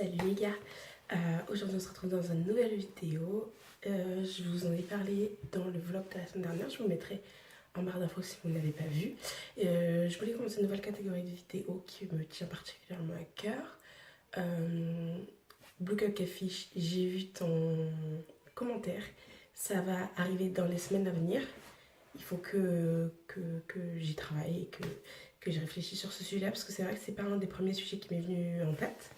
Salut les gars, aujourd'hui on se retrouve dans une nouvelle vidéo. Je vous en ai parlé dans le vlog de la semaine dernière, je vous mettrai en barre d'infos si vous ne l'avez pas vu. Je voulais commencer une nouvelle catégorie de vidéos qui me tient particulièrement à cœur. Blue Cup Catfish, j'ai vu ton commentaire, ça va arriver dans les semaines à venir. Il faut que j'y travaille et que je réfléchisse sur ce sujet-là, parce que c'est vrai que c'est pas un des premiers sujets qui m'est venu en tête.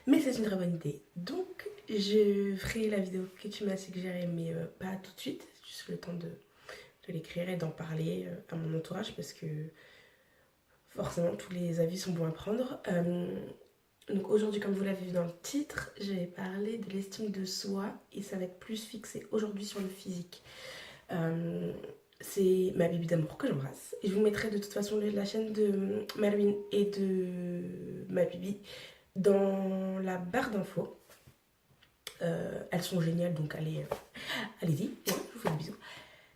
Mais c'est une très bonne idée. Donc, je ferai la vidéo que tu m'as suggérée, mais pas tout de suite. Juste le temps de l'écrire et d'en parler à mon entourage, parce que forcément, tous les avis sont bons à prendre. Donc aujourd'hui, comme vous l'avez vu dans le titre, je vais parler de l'estime de soi et ça va être plus fixé aujourd'hui sur le physique. C'est ma bibi d'amour que j'embrasse. Et je vous mettrai de toute façon la chaîne de Malouine et de ma bibi dans la barre d'infos. Elles sont géniales, donc allez-y, ouais, je vous fais des bisous.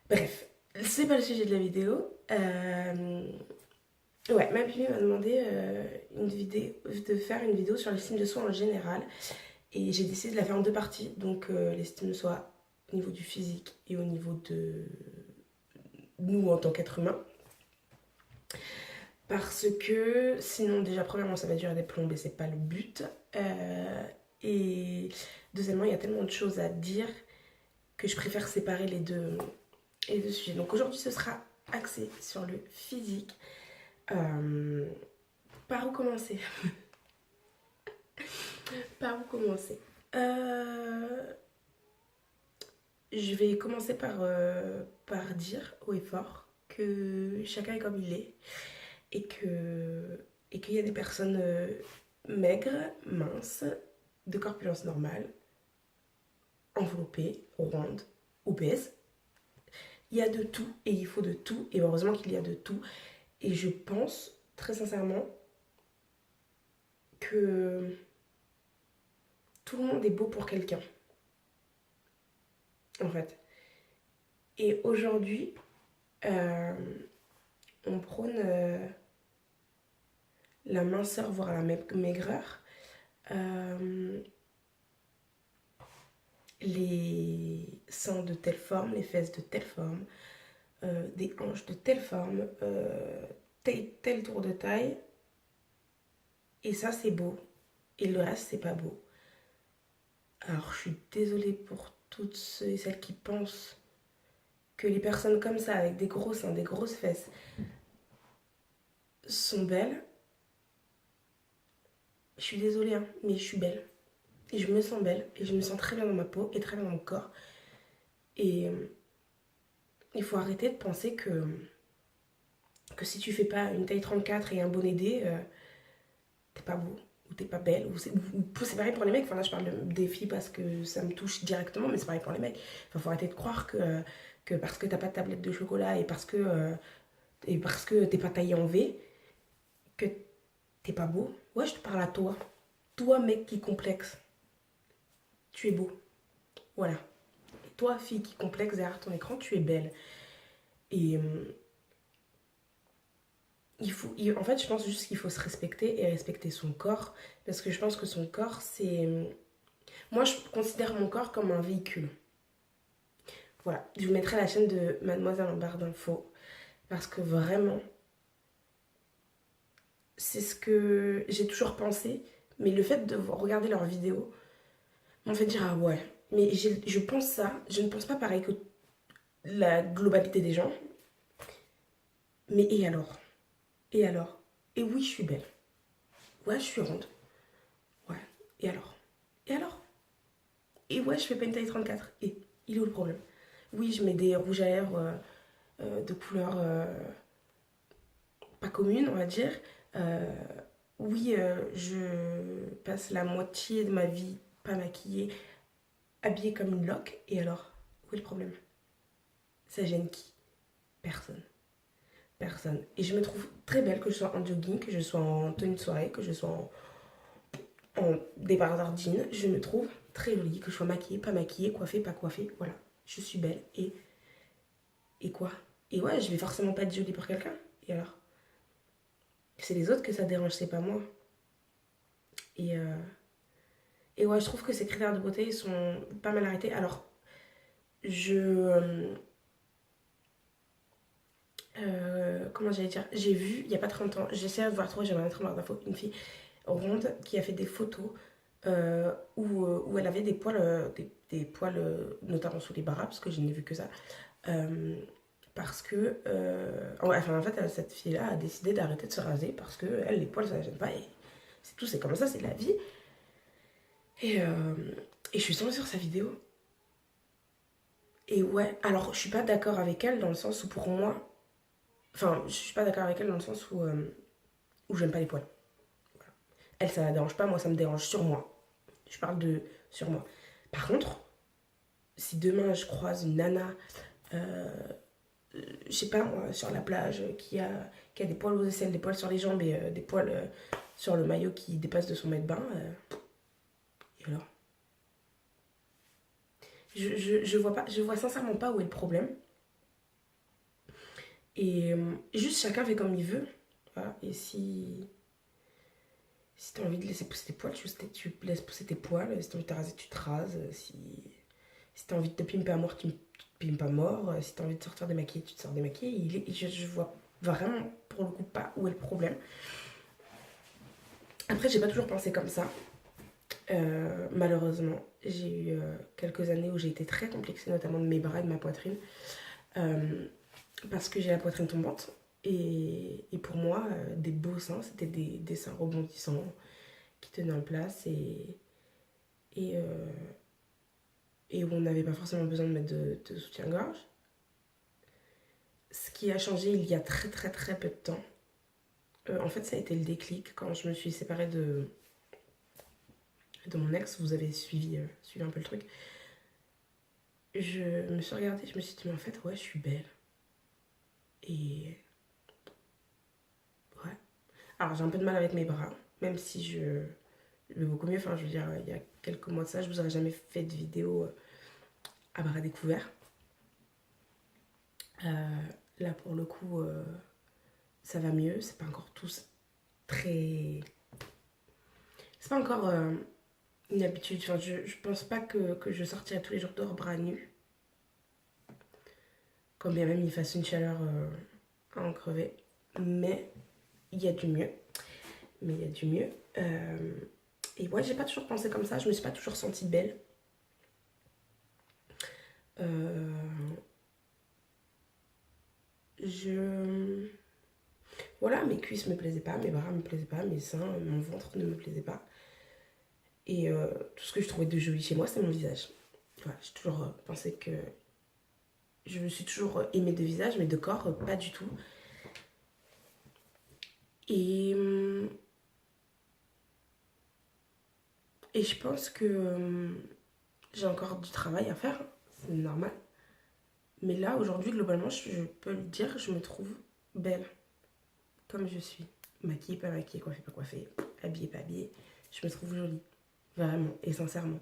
Bref, c'est pas le sujet de la vidéo. Ouais, ma bibi m'a demandé de faire une vidéo sur l'estime de soi en général. Et j'ai décidé de la faire en deux parties. Donc l'estime de soi au niveau du physique et au niveau de nous en tant qu'être humain. Parce que sinon, déjà, premièrement, ça va durer des plombes et c'est pas le but. Et deuxièmement, il y a tellement de choses à dire que je préfère séparer les deux sujets. Donc aujourd'hui, ce sera axé sur le physique. Par où commencer? Par où commencer? Je vais commencer par dire haut et fort que chacun est comme il est et qu'il y a des personnes maigres, minces, de corpulence normale, enveloppées, rondes, obèses. Il y a de tout et il faut de tout et heureusement qu'il y a de tout. Et je pense très sincèrement que tout le monde est beau pour quelqu'un, en fait. Et aujourd'hui, on prône la minceur, voire la maigreur. Les seins de telle forme, les fesses de telle forme, des hanches de telle forme, tel tour de taille. Et ça, c'est beau. Et le reste, c'est pas beau. Alors, je suis désolée pour toutes ceux et celles qui pensent que les personnes comme ça, avec des gros seins, des grosses fesses, sont belles. Je suis désolée, hein, mais je suis belle. Et je me sens belle. Et je me sens très bien dans ma peau et très bien dans mon corps. Et il faut arrêter de penser que si tu fais pas une taille 34 et un bonnet D, t'es pas beau. Ou t'es pas belle. Ou c'est pareil pour les mecs. Enfin là, je parle des filles parce que ça me touche directement, mais c'est pareil pour les mecs. Enfin, faut arrêter de croire que parce que t'as pas de tablette de chocolat et parce que t'es pas taillé en V, que t'es pas beau. Ouais, je te parle à toi. Toi, mec qui complexe, tu es beau. Voilà. Et toi, fille qui complexe derrière ton écran, tu es belle. Et en fait, je pense juste qu'il faut se respecter et respecter son corps. Parce que je pense que son corps, c'est... Moi, je considère mon corps comme un véhicule. Voilà. Je vous mettrai la chaîne de Mademoiselle en barre d'infos. Parce que vraiment, c'est ce que j'ai toujours pensé. Mais le fait de regarder leurs vidéos m'en fait dire, ah ouais. Mais je pense ça. Je ne pense pas pareil que la globalité des gens. Mais et alors? Et alors? Et oui, je suis belle. Ouais, je suis ronde. Ouais. Et alors? Et alors? Et ouais, je fais pas une taille 34. Et il est où le problème? Oui, je mets des rouges à lèvres de couleur pas commune, on va dire. Euh, oui, je passe la moitié de ma vie pas maquillée, habillée comme une loque. Et alors? Où est le problème? Ça gêne qui? Personne. Personne. Et je me trouve très belle, que je sois en jogging, que je sois en tenue de soirée, que je sois en débardeur jean. Je me trouve très jolie, que je sois maquillée, pas maquillée, coiffée, pas coiffée. Voilà. Je suis belle. Et quoi? Et ouais, je vais forcément pas être jolie pour quelqu'un. Et alors? C'est les autres que ça dérange, c'est pas moi. Et Et ouais, je trouve que ces critères de beauté sont pas mal arrêtés. Alors, je... comment j'allais dire, j'ai vu il y a pas très longtemps, j'essaie de voir trop, j'aimerais mettre en barre d'infos, une fille ronde qui a fait des photos où elle avait des poils, des poils notamment sous les bras, parce que je n'ai vu que ça. Euh, Parce que, enfin, en fait, cette fille-là a décidé d'arrêter de se raser parce que elle, les poils, ça la gêne pas. Et c'est tout, c'est comme ça, c'est la vie. Et, euh, et je suis tombée sur sa vidéo. Et ouais, alors je suis pas d'accord avec elle dans le sens où pour moi, enfin, je suis pas d'accord avec elle dans le sens où j'aime pas les poils. Elle, ça la dérange pas, moi, ça me dérange sur moi. Je parle de sur moi. Par contre, si demain je croise une nana, euh, je sais pas moi, sur la plage, qui a des poils aux aisselles, des poils sur les jambes et des poils sur le maillot qui dépasse de son maillot de bain, et alors je vois pas, je vois sincèrement pas où est le problème. Et juste chacun fait comme il veut. Voilà. Et si t'as envie de laisser pousser tes poils, tu laisses pousser tes poils. Si t'as envie de te raser, tu te rases. Si t'as envie de te pimper à mort, tu te pimpes à mort. Si t'as envie de sortir démaquillé, tu te sors démaquillé. Je vois vraiment pour le coup pas où est le problème. Après, j'ai pas toujours pensé comme ça. Malheureusement, j'ai eu quelques années où j'ai été très complexée, notamment de mes bras et de ma poitrine, euh, parce que j'ai la poitrine tombante. Et pour moi, des beaux seins, c'était des seins rebondissants qui tenaient en place et, euh, et où on n'avait pas forcément besoin de mettre de soutien-gorge. Ce qui a changé il y a très très très peu de temps. En fait, ça a été le déclic quand je me suis séparée de mon ex. Vous avez suivi un peu le truc. Je me suis regardée, je me suis dit, mais en fait, ouais, je suis belle. Et ouais. Alors, j'ai un peu de mal avec mes bras, même si je vais beaucoup mieux. Enfin, je veux dire, il y a quelques mois de ça, je vous aurais jamais fait de vidéo à bras découverts. Là, pour le coup, ça va mieux. C'est pas encore tous très. C'est pas encore une habitude. Enfin, je pense pas que je sortirai tous les jours dehors bras nus. Quand bien même il fasse une chaleur à en crever. Mais il y a du mieux. Mais il y a du mieux. Et moi, j'ai pas toujours pensé comme ça. Je me suis pas toujours sentie belle. Euh, je. Voilà, mes cuisses me plaisaient pas, mes bras me plaisaient pas, mes seins, mon ventre ne me plaisait pas. Et tout ce que je trouvais de joli chez moi, c'est mon visage. Voilà, j'ai toujours pensé que je me suis toujours aimée de visage, mais de corps, pas du tout. Et, et je pense que j'ai encore du travail à faire, c'est normal. Mais là, aujourd'hui, globalement, je peux le dire, je me trouve belle, comme je suis. Maquillée, pas maquillée, coiffée, pas coiffée, habillée, pas habillée. Je me trouve jolie, vraiment, et sincèrement.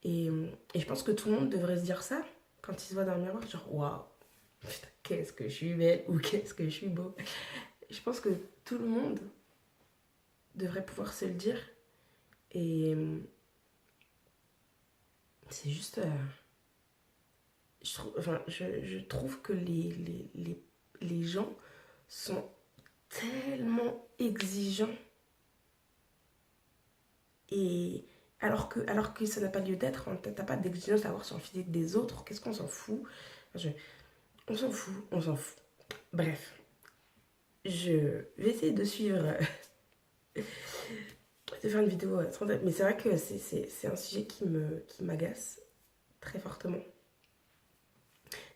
Et je pense que tout le monde devrait se dire ça quand il se voit dans le miroir, genre waouh, putain, qu'est-ce que je suis belle ou qu'est-ce que je suis beau. Je pense que tout le monde devrait pouvoir se le dire. Et c'est juste. Je trouve que les gens sont tellement exigeants. Et alors que ça n'a pas lieu d'être, hein, t'as pas d'exigence à avoir sur le physique des autres. Qu'est-ce qu'on s'en fout? je, On s'en fout, on s'en fout. Bref, je vais essayer de suivre, de faire une vidéo mais c'est vrai que c'est un sujet qui m'agace très fortement.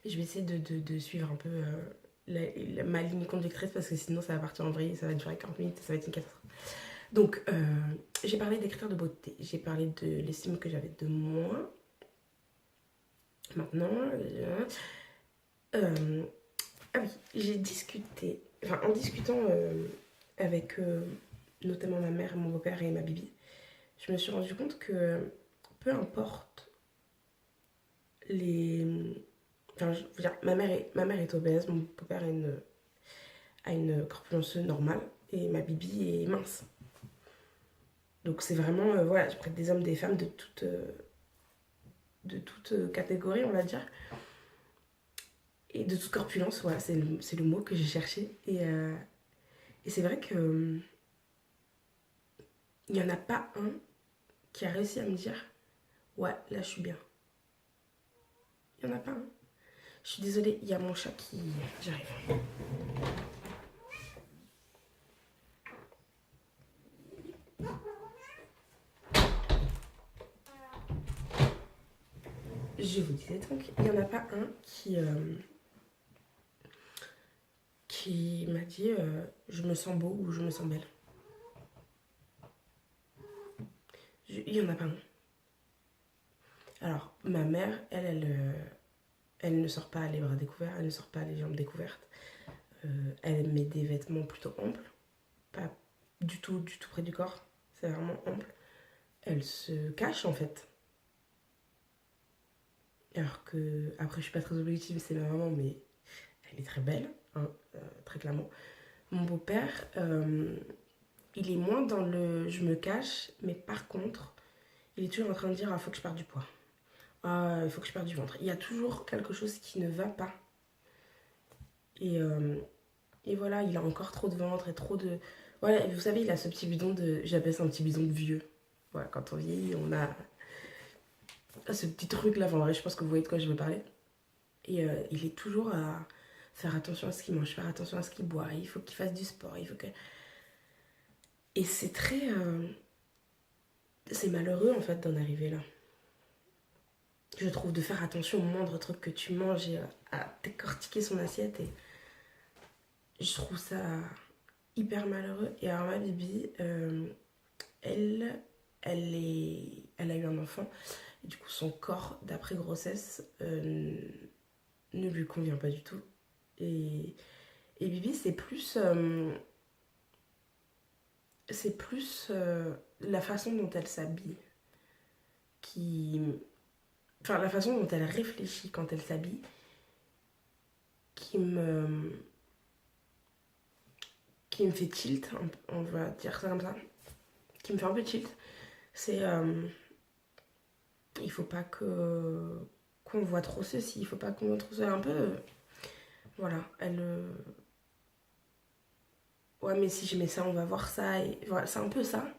Et je vais essayer de suivre un peu ma ligne conductrice parce que sinon ça va partir en vrille, ça va durer 40 minutes, ça va être une catastrophe. Donc, j'ai parlé des critères de beauté, j'ai parlé de l'estime que j'avais de moi. Maintenant, ah oui, j'ai discuté, enfin en discutant avec notamment ma mère, mon beau-père et ma bibi, je me suis rendu compte que peu importe les. Enfin, je veux dire, ma mère est obèse, mon beau-père a une corpulence normale et ma bibi est mince. Donc c'est vraiment, voilà, je prête des hommes, des femmes de toute catégorie, on va dire. Et de toute corpulence, voilà, c'est le mot que j'ai cherché. Et c'est vrai que il n'y en a pas un qui a réussi à me dire, ouais, là je suis bien. Il n'y en a pas un. Je suis désolée, il y a mon chat qui... J'arrive. Je vous disais donc, il n'y en a pas un qui m'a dit je me sens beau ou je me sens belle. Il n'y en a pas un. Alors, ma mère, elle ne sort pas les bras découverts, elle ne sort pas les jambes découvertes. Elle met des vêtements plutôt amples, pas du tout près du corps, c'est vraiment ample. Elle se cache en fait. Alors que, après, je suis pas très objective, c'est ma maman, mais elle est très belle, hein, très clairement. Mon beau-père, il est moins dans le je me cache, mais par contre, il est toujours en train de dire ah, faut que je perde du poids. Ah, il faut que je perde du ventre. Il y a toujours quelque chose qui ne va pas. Et, euh, et voilà, il a encore trop de ventre et trop de. Voilà, vous savez, il a ce petit bidon de. J'appelle ça un petit bidon de vieux. Voilà, quand on vieillit, on a ce petit truc là. Enfin, vrai, je pense que vous voyez de quoi je veux parler. Et il est toujours à faire attention à ce qu'il mange, faire attention à ce qu'il boit. Il faut qu'il fasse du sport. Il faut que. Et c'est très. C'est malheureux en fait d'en arriver là. Je trouve de faire attention au moindre truc que tu manges et à décortiquer son assiette. Et je trouve ça hyper malheureux. Et alors ma Bibi, elle, elle a eu un enfant. Et du coup, son corps d'après grossesse ne lui convient pas du tout. Et Bibi, c'est plus la façon dont elle s'habille qui... Enfin, la façon dont elle réfléchit quand elle s'habille qui me... qui me fait tilt, on va dire ça comme ça. Qui me fait un peu tilt. C'est... il faut pas qu'on voit trop ceci, il faut pas qu'on voit trop cela. Un peu... voilà, elle... ouais, mais si je mets ça, on va voir ça. Et voilà, c'est un peu ça.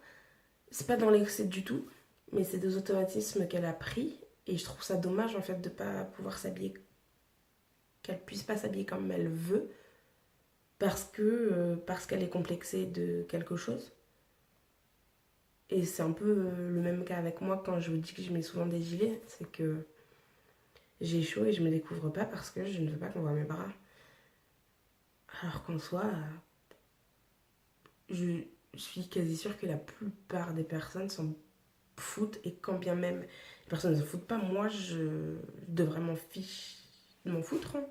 C'est pas dans l'excès du tout, mais c'est des automatismes qu'elle a pris. Et je trouve ça dommage en fait de pas pouvoir s'habiller, qu'elle puisse pas s'habiller comme elle veut, parce qu'elle est complexée de quelque chose. Et c'est un peu le même cas avec moi quand je vous dis que je mets souvent des gilets. C'est que j'ai chaud et je me découvre pas parce que je ne veux pas qu'on voit mes bras. Alors qu'en soi, je suis quasi sûre que la plupart des personnes s'en foutent. Et quand bien même les personnes ne se foutent pas, moi je devrais m'en foutre. Hein.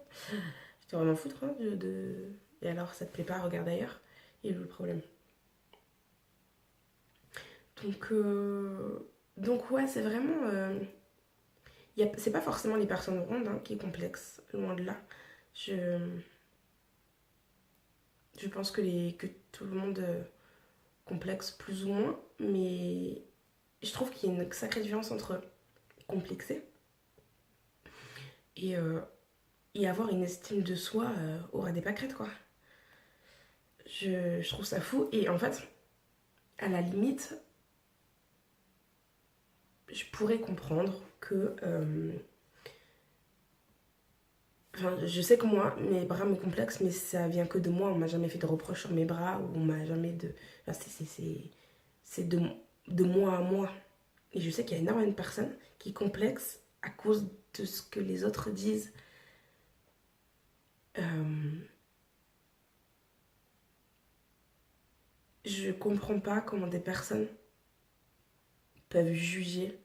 Je devrais m'en foutre. Hein, Et alors ça te plaît pas, regarde ailleurs. Il est où le problème? Donc, donc ouais, c'est vraiment... c'est pas forcément les personnes rondes hein, qui est complexe, loin de là. Je, je pense que tout le monde complexe plus ou moins, mais je trouve qu'il y a une sacrée différence entre complexer et, euh, et avoir une estime de soi au ras des pâquerettes, quoi. Je trouve ça fou. Et en fait, à la limite, je pourrais comprendre que... enfin, je sais que moi, mes bras me complexent, mais ça vient que de moi. On m'a jamais fait de reproches sur mes bras, ou on m'a jamais de... Enfin, c'est de moi à moi. Et je sais qu'il y a énormément de personnes qui complexent à cause de ce que les autres disent. Euh, je comprends pas comment des personnes peuvent juger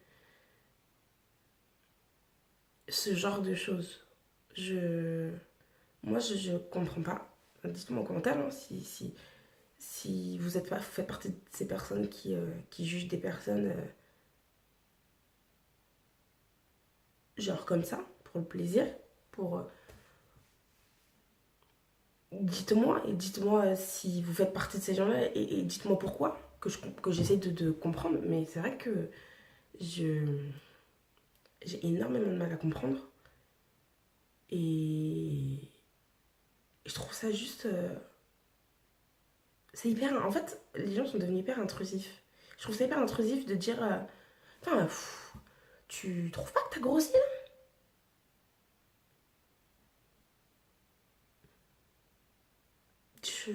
ce genre de choses. Je... Moi, je comprends pas. Dites-moi en commentaire hein, si vous faites partie de ces personnes qui jugent des personnes genre comme ça, pour le plaisir, pour... dites-moi, et dites-moi si vous faites partie de ces gens-là, et dites-moi pourquoi, que j'essaie de comprendre. Mais c'est vrai que je, j'ai énormément de mal à comprendre. Et je trouve ça juste... c'est hyper... En fait, les gens sont devenus hyper intrusifs. Je trouve ça hyper intrusif de dire... Enfin, tu trouves pas que t'as grossi là? Je...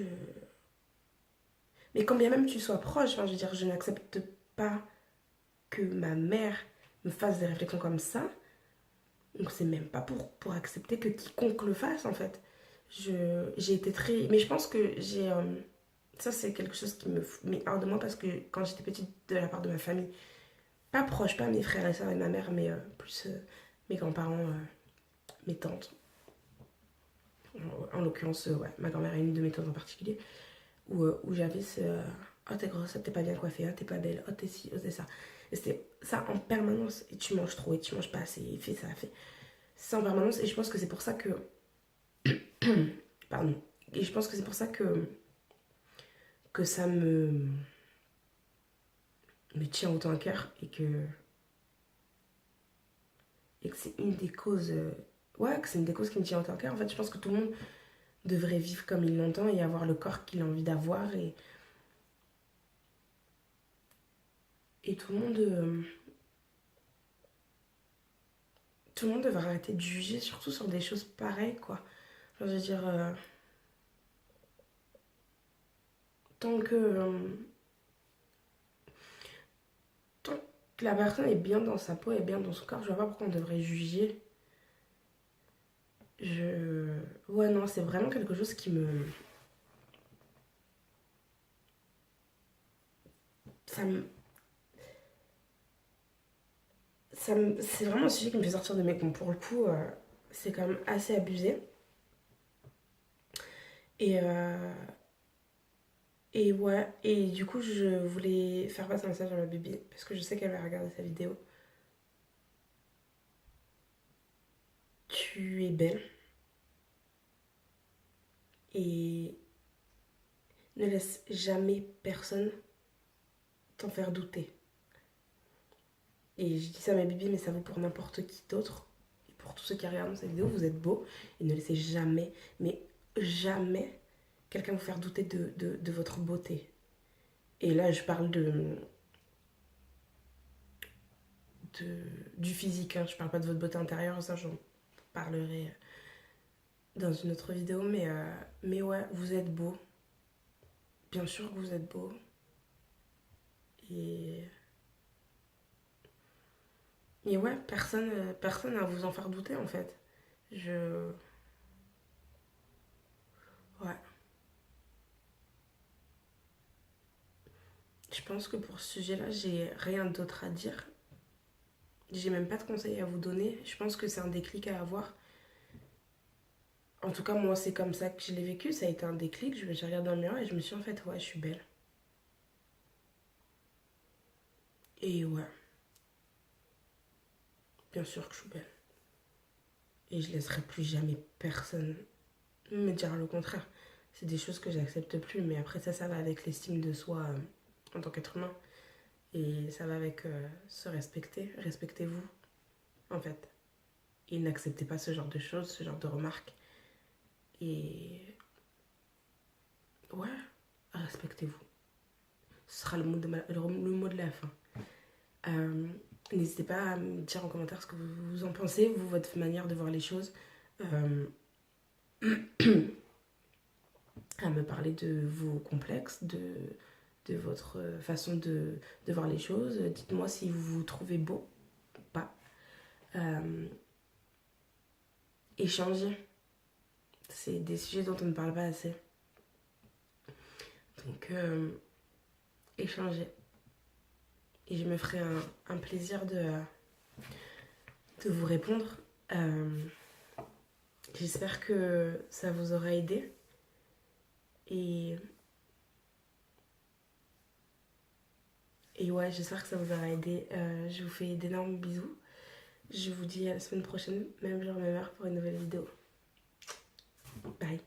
Mais quand bien même tu sois proche, enfin, je veux dire, je n'accepte pas que ma mère me fasse des réflexions comme ça. Donc c'est même pas pour accepter que quiconque le fasse en fait. J'ai été très... Mais je pense que j'ai... ça c'est quelque chose qui me met hors de moi parce que quand j'étais petite de la part de ma famille, pas proche, pas mes frères et sœurs et ma mère, mais plus mes grands-parents, mes tantes. En l'occurrence, ouais, ma grand-mère et une de mes tantes en particulier, où j'avais ce... oh t'es grosse, oh, t'es pas bien coiffée, oh t'es pas belle, oh t'es ci, oh t'es ça. Et c'était ça en permanence. Et tu manges trop, et tu manges pas assez, et fais ça, fais ça en permanence. Et je pense que c'est pour ça que... Pardon. Et je pense que c'est pour ça que ça me tient autant à cœur et que c'est une des causes... ouais, que c'est une des causes qui me tient autant à cœur. En fait, je pense que tout le monde devrait vivre comme il l'entend et avoir le corps qu'il a envie d'avoir. Et tout le monde devrait arrêter de juger, surtout sur des choses pareilles, quoi. Enfin, je veux dire, tant que, tant que la personne est bien dans sa peau, est bien dans son corps, je vois pas pourquoi on devrait juger. Je... Ouais, non, c'est vraiment quelque chose qui me... Ça me... C'est vraiment un sujet qui me fait sortir de mes gonds. Pour le coup, c'est quand même assez abusé. Et, et ouais, et du coup, je voulais faire passer un message à ma bébé, parce que je sais qu'elle va regarder sa vidéo. Tu es belle et ne laisse jamais personne t'en faire douter. Et je dis ça à ma bébé, mais ça vaut pour n'importe qui d'autre. Et pour tous ceux qui regardent cette vidéo, vous êtes beaux. Et ne laissez jamais, mais jamais, quelqu'un vous faire douter de votre beauté. Et là, je parle du physique, hein. Je parle pas de votre beauté intérieure, ça j'en parlerai dans une autre vidéo. Mais ouais, vous êtes beaux. Bien sûr que vous êtes beaux. Et, et ouais, personne à vous en faire douter en fait. Je... Ouais. Je pense que pour ce sujet-là, j'ai rien d'autre à dire. J'ai même pas de conseils à vous donner. Je pense que c'est un déclic à avoir. En tout cas, moi, c'est comme ça que je l'ai vécu. Ça a été un déclic. J'ai regardé dans le miroir et je me suis dit, en fait, ouais, je suis belle. Et ouais, bien sûr que je suis belle. Et je laisserai plus jamais personne me dire le contraire. C'est des choses que j'accepte plus. Mais après, ça va avec l'estime de soi en tant qu'être humain. Et ça va avec se respecter. Respectez-vous, en fait. Et n'acceptez pas ce genre de choses, ce genre de remarques. Et ouais, respectez-vous. Ce sera le mot le mot de la fin. Euh, N'hésitez pas à me dire en commentaire ce que vous en pensez, vous, votre manière de voir les choses. Euh, à me parler de vos complexes, de votre façon de voir les choses. Dites-moi si vous vous trouvez beau ou pas. Euh, Échangez. C'est des sujets dont on ne parle pas assez. Donc, échangez. Et je me ferai un plaisir de vous répondre. Euh, J'espère que ça vous aura aidé. Et, et ouais, j'espère que ça vous aura aidé. Je vous fais d'énormes bisous. Je vous dis à la semaine prochaine, même jour, même heure, pour une nouvelle vidéo. Bye.